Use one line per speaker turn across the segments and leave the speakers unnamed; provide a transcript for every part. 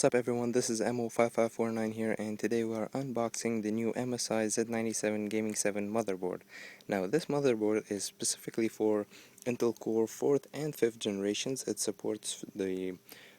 What's up everyone, this is MO5549 here, and today we are unboxing the new MSI Z97 Gaming 7 motherboard. Now this motherboard is specifically for Intel Core 4th and 5th generations. It supports the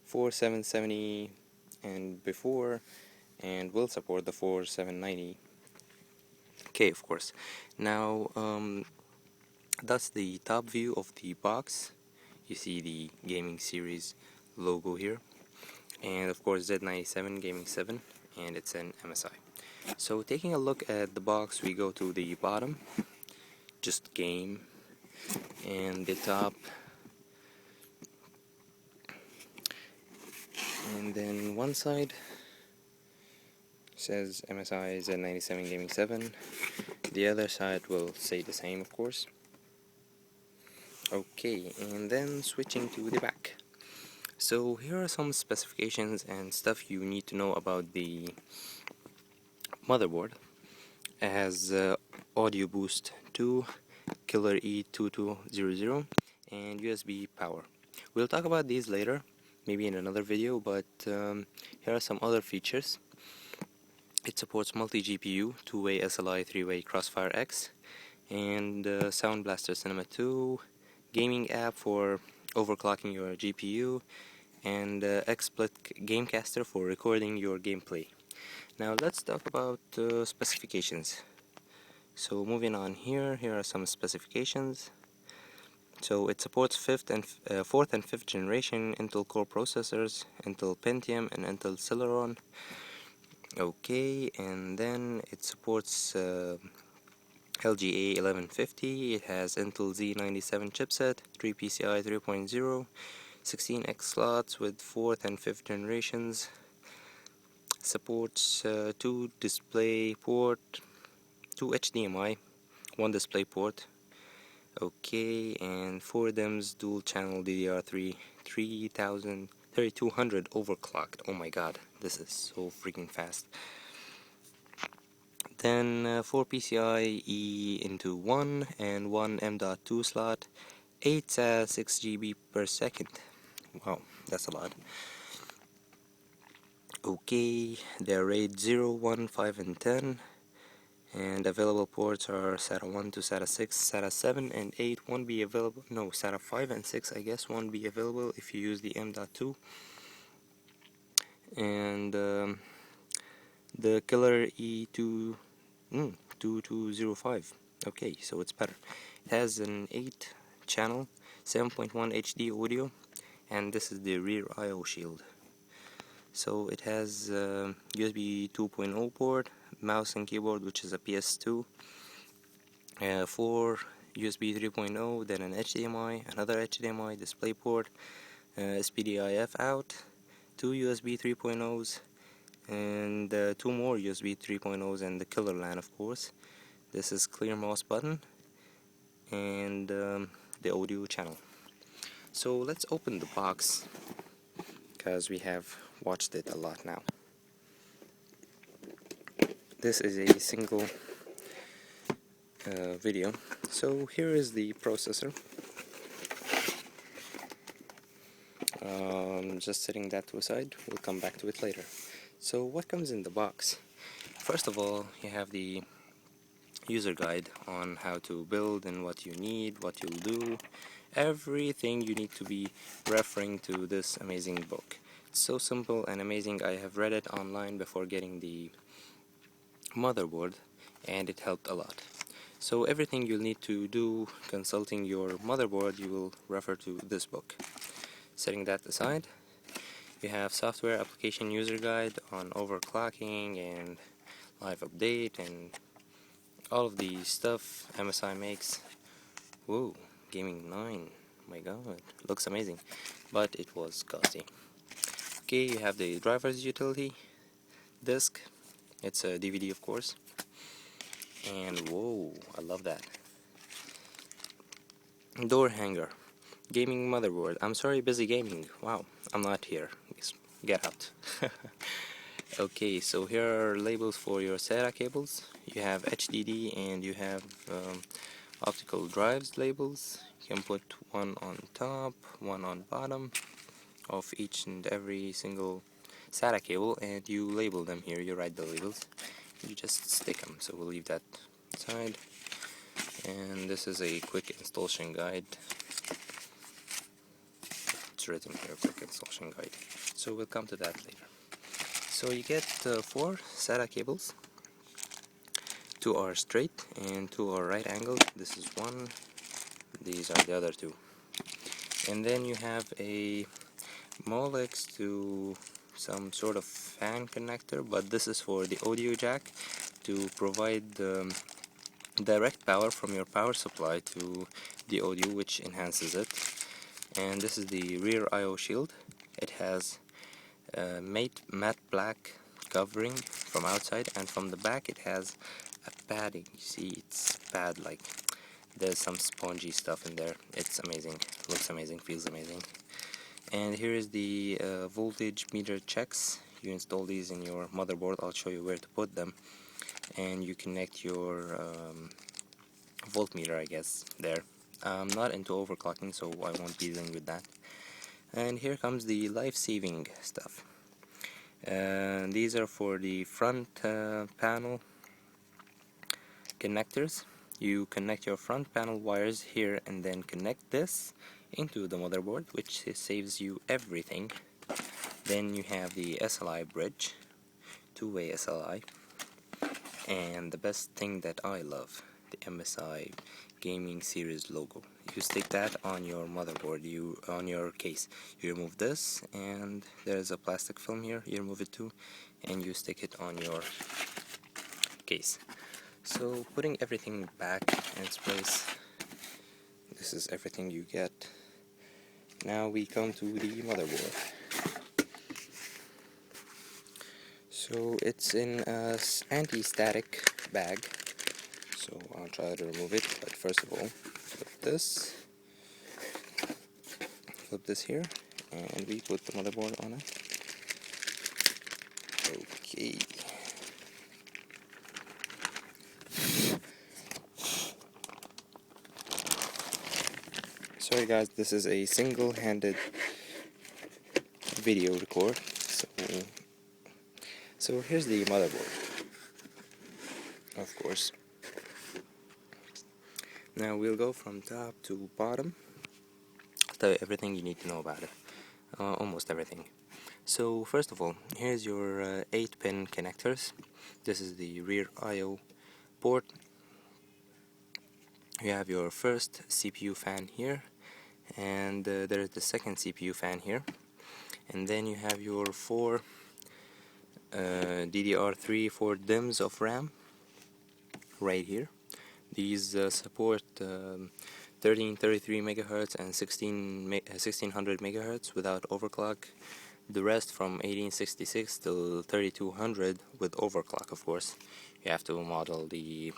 4770 and before, and will support the 4790K of course. Now that's the top view of the box. You see the gaming series logo here, and of course Z97 Gaming 7, and it's an MSI. So taking a look at the box, we go to the bottom, just game, and the top, and then one side says MSI Z97 Gaming 7, the other side will say the same of course. Okay, and then switching to the back. So here are some specifications and stuff you need to know about the motherboard. It has audio boost 2, killer E2200, and USB power. We'll talk about these later, maybe in another video, but here are some other features. It supports multi-GPU, 2-way SLI, 3-way Crossfire X, and Sound Blaster Cinema 2, gaming app for overclocking your GPU, and XSplit Gamecaster for recording your gameplay. Now let's talk about specifications. So moving on here are some specifications. So it supports 4th and 5th generation Intel Core processors, Intel Pentium and Intel Celeron. Okay, and then it supports LGA 1150. It has Intel Z97 chipset, 3 PCI 3.0, 16x slots with 4th and 5th generations. Supports 2 display port, 2 HDMI, 1 display port. Okay, and 4 DIMMs, dual channel DDR3, 3200 overclocked. Oh my god, this is so freaking fast. Then 4 PCIe into 1 and 1 M.2 slot, 8 SATA 6 GB per second. Wow, that's a lot. Okay, they're RAID 0, 1, 5 and 10, and available ports are SATA 1 to SATA 6, SATA 7 and 8 won't be available. No, SATA 5 and 6 I guess won't be available if you use the M.2. And the killer E2205. Okay, so it's better. It has an 8 channel 7.1 HD audio, and this is the rear I/O shield. So it has USB 2.0 port, mouse and keyboard, which is a PS2, 4 USB 3.0, then an HDMI, another HDMI, display port, SPDIF out, 2 USB 3.0s, and 2 more USB 3.0s, and the killer LAN of course. This is clear mouse button, and the audio channel. So let's open the box, because we have watched it a lot now. This is a single video. So here is the processor. Just setting that to a side, we'll come back to it later. So what comes in the box? First of all, you have the user guide on how to build and what you need, what you'll do, everything you need to be referring to this amazing book. It's so simple and amazing. I have read it online before getting the motherboard, and it helped a lot. So everything you'll need to do consulting your motherboard, you will refer to this book. Setting that aside, you have software application user guide on overclocking and live update and all of the stuff MSI makes. Whoa, Gaming 9, my god, looks amazing, but it was costly. Okay, you have the driver's utility disc. It's a DVD of course, and whoa, I love that. Door hanger, gaming motherboard. I'm sorry, busy gaming. Wow, I'm not here. Get out. Okay, so here are labels for your SATA cables. You have HDD and you have optical drives labels. You can put one on top, one on bottom of each and every single SATA cable, and you label them here. You write the labels, you just stick them. So we'll leave that aside. And this is a quick installation guide. It's written here, quick installation guide. So we'll come to that later. So you get 4 SATA cables. 2 are straight and 2 are right angled. This is one, these are the other 2. And then you have a Molex to some sort of fan connector, but this is for the audio jack to provide direct power from your power supply to the audio, which enhances it. And this is the rear I/O shield. It has matte black covering from outside, and from the back it has a padding. You see, it's pad like. There's some spongy stuff in there. It's amazing. Looks amazing. Feels amazing. And here is the voltage meter checks. You install these in your motherboard. I'll show you where to put them. And you connect your voltmeter, I guess, there. I'm not into overclocking, so I won't be dealing with that. And here comes the life-saving stuff. These are for the front panel connectors. You connect your front panel wires here and then connect this into the motherboard, which saves you everything. Then you have the SLI bridge, two-way SLI, and the best thing that I love, the MSI gaming series logo. You stick that on your motherboard, on your case. You remove this, and there's a plastic film here. You remove it too, and you stick it on your case. So putting everything back in its place, this is everything you get. Now we come to the motherboard. So it's in a anti-static bag. So I'll try to remove it, but first of all, flip this here, and we put the motherboard on it. Okay. Sorry guys, this is a single-handed video record. So here's the motherboard, of course. Now we'll go from top to bottom. I'll tell you everything you need to know about it. Almost everything. So first of all, here's your 8-pin connectors. This is the rear I/O port. You have your first CPU fan here, and there is the second CPU fan here. And then you have your 4 DDR3 4 DIMMs of RAM right here. These support 1333 megahertz and 1600 megahertz without overclock. The rest from 1866 till 3200 with overclock, of course. You have to model the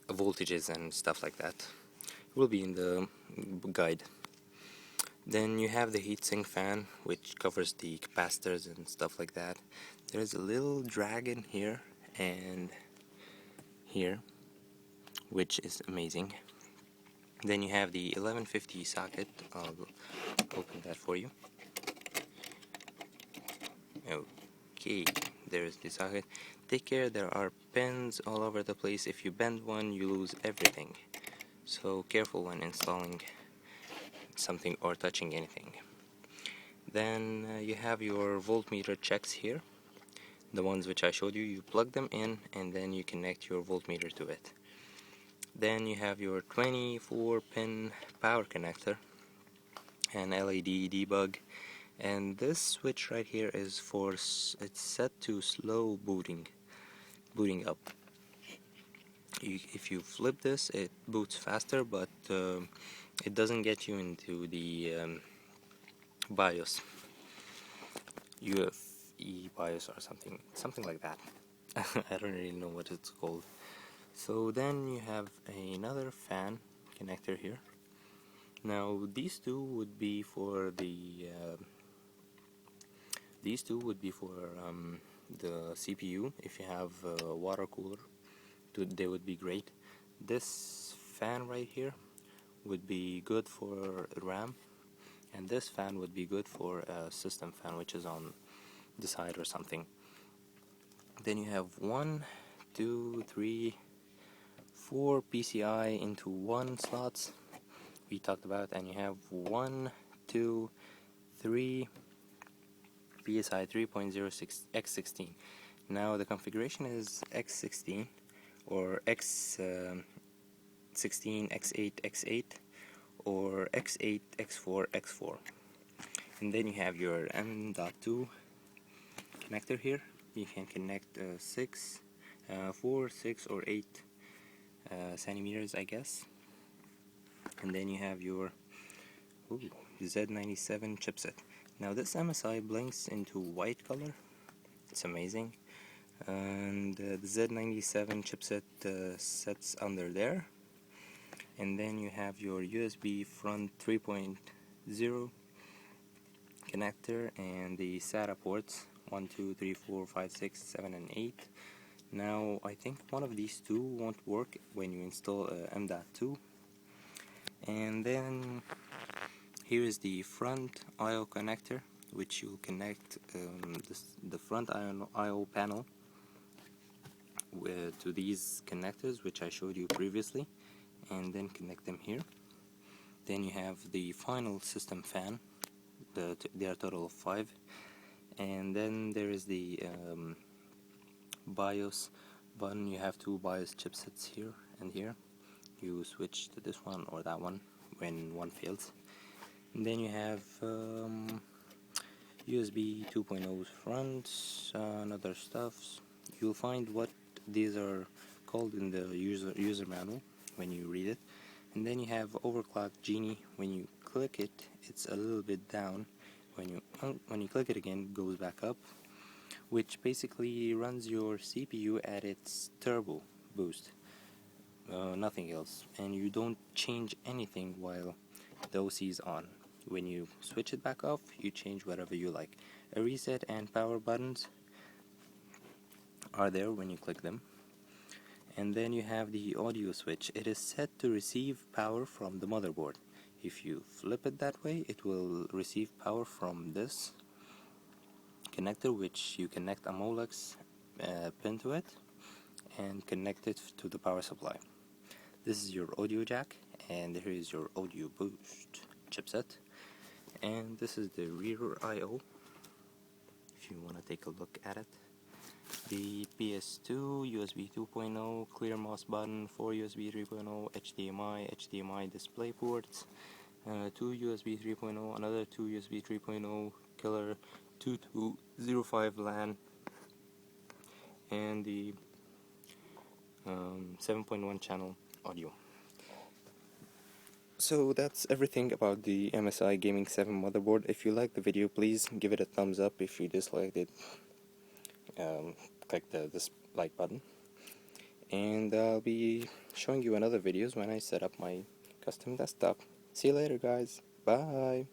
voltages and stuff like that. It will be in the guide. Then you have the heatsink fan, which covers the capacitors and stuff like that. There's a little dragon here and here, which is amazing. Then you have the 1150 socket. I'll open that for you. Okay, there's the socket. Take care, there are pins all over the place. If you bend one, you lose everything. So careful when installing something or touching anything. Then you have your voltmeter checks here. The ones which I showed you, you plug them in and then you connect your voltmeter to it. Then you have your 24-pin power connector and LED debug, and this switch right here is it's set to slow booting up. If you flip this, it boots faster, but it doesn't get you into the BIOS, UFE BIOS or something like that. I don't really know what it's called. So then you have another fan connector here. Now these two would be for the CPU. If you have a water cooler, they would be great. This fan right here would be good for RAM, and this fan would be good for a system fan, which is on the side or something. Then you have 1, 2, 3, 4 PCI into 1 slots we talked about, and you have 1, 2, 3 PSI 3.06 x16. Now the configuration is x16 or x16 x8 x8 or x8 x4 x4, and then you have your M.2 connector here. You can connect 6, 4, 6 or 8 centimeters, I guess. And then you have your Z97 chipset. Now this MSI blinks into white color. It's amazing. And the Z97 chipset sets under there. And then you have your USB front 3.0 connector and the SATA ports 1, 2, 3, 4, 5, 6, 7, and 8. Now I think one of these two won't work when you install M.2. And then here is the front I/O connector, which you'll connect the front I/O panel to these connectors which I showed you previously, and then connect them here. Then you have the final system fan. There are a total of 5, and then there is the BIOS button. You have 2 BIOS chipsets here and here. You switch to this one or that one when one fails. And then you have USB 2.0's front and other stuff. You'll find what these are called in the user manual when you read it. And then you have overclock Genie. When you click it, it's a little bit down. When you click it again, it goes back up, which basically runs your CPU at its turbo boost, nothing else. And you don't change anything while the OC is on. When you switch it back off, you change whatever you like. A reset and power buttons are there when you click them. And then you have the audio switch. It is set to receive power from the motherboard. If you flip it that way, it will receive power from this connector, which you connect a Molex pin to it and connect it to the power supply. This is your audio jack, and here is your audio boost chipset. And this is the rear I/O, if you want to take a look at it. The PS2, USB 2.0, clear mouse button, 4 USB 3.0, HDMI display ports, 2 USB 3.0, another 2 USB 3.0, killer 2205 LAN, and the 7.1 channel audio. So that's everything about the MSI Gaming 7 motherboard. If you liked the video, please give it a thumbs up. If you disliked it, click the dislike button. And I'll be showing you another videos when I set up my custom desktop. See you later, guys. Bye.